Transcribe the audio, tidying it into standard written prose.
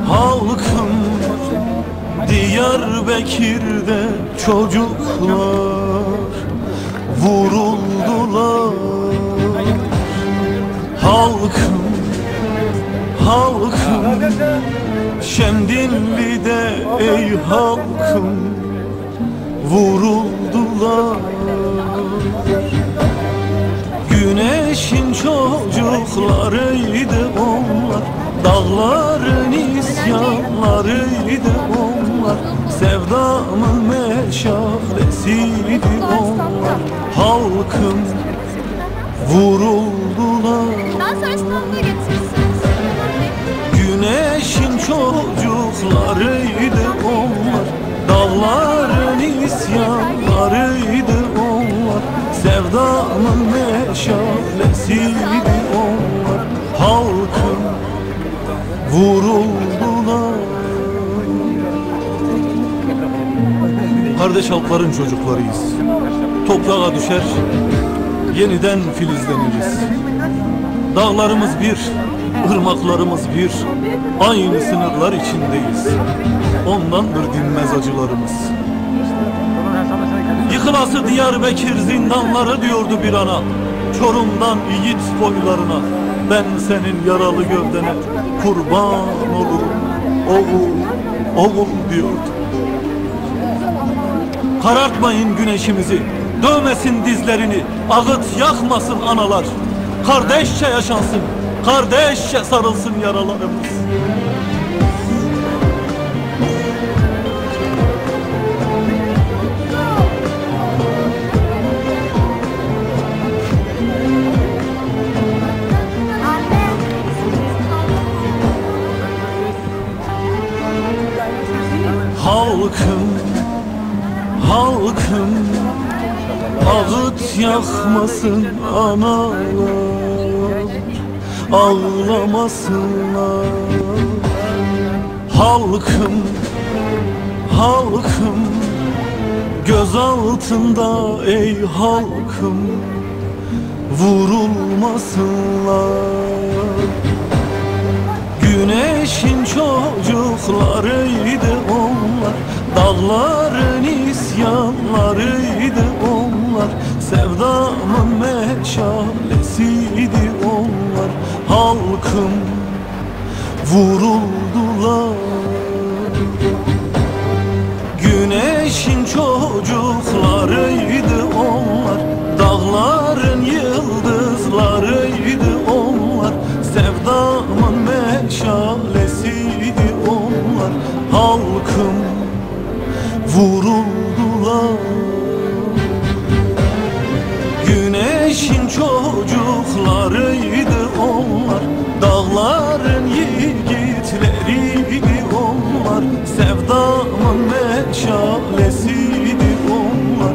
Halkım Diyarbakır'da çocuklar vuruldular. Halkım Şemdinli'de ey halkım vuruldular. Güneşin çocuklarıydı onlar, dağların isyanlarıydı onlar, sevdamın meşalesiydi onlar. Halkım vuruldular. Güneşin çocuklarıydı onlar, dağların isyanlarıydı onlar, sevdamın meşalesiydi onlar. Halkım vuruldular. Kardeş halkların çocuklarıyız. Toprağa düşer, yeniden filizleniriz. Dağlarımız bir, ırmaklarımız bir, aynı sınırlar içindeyiz. Ondandır dinmez acılarımız. Yıkılası Diyarbakır zindanları diyordu bir ana, Çorum'dan yiğit boylarına. Ben senin yaralı gövdene kurban olurum, oğul, oğul diyordu. Karartmayın güneşimizi, dövmesin dizlerini, ağıt yakmasın analar. Kardeşçe yaşansın, kardeşçe sarılsın yaralarımız. Halkım ağıt yakmasın analar, ağlamasınlar. Halkım göz altında ey halkım vurulmasınlar. Güneşin çocuklarıydı onlar, dağların isyanlarıydı onlar, sevdamın meşalesiydi onlar. Halkım vuruldular. Güneşin çocuklarıydı onlar, dağların yıldızlarıydı onlar, sevdamın meşalesiydi onlar. Halkım vuruldular. Güneşin çocuklarıydı onlar, dağların yiğitleriydi onlar, sevdamın meşalesiydi onlar.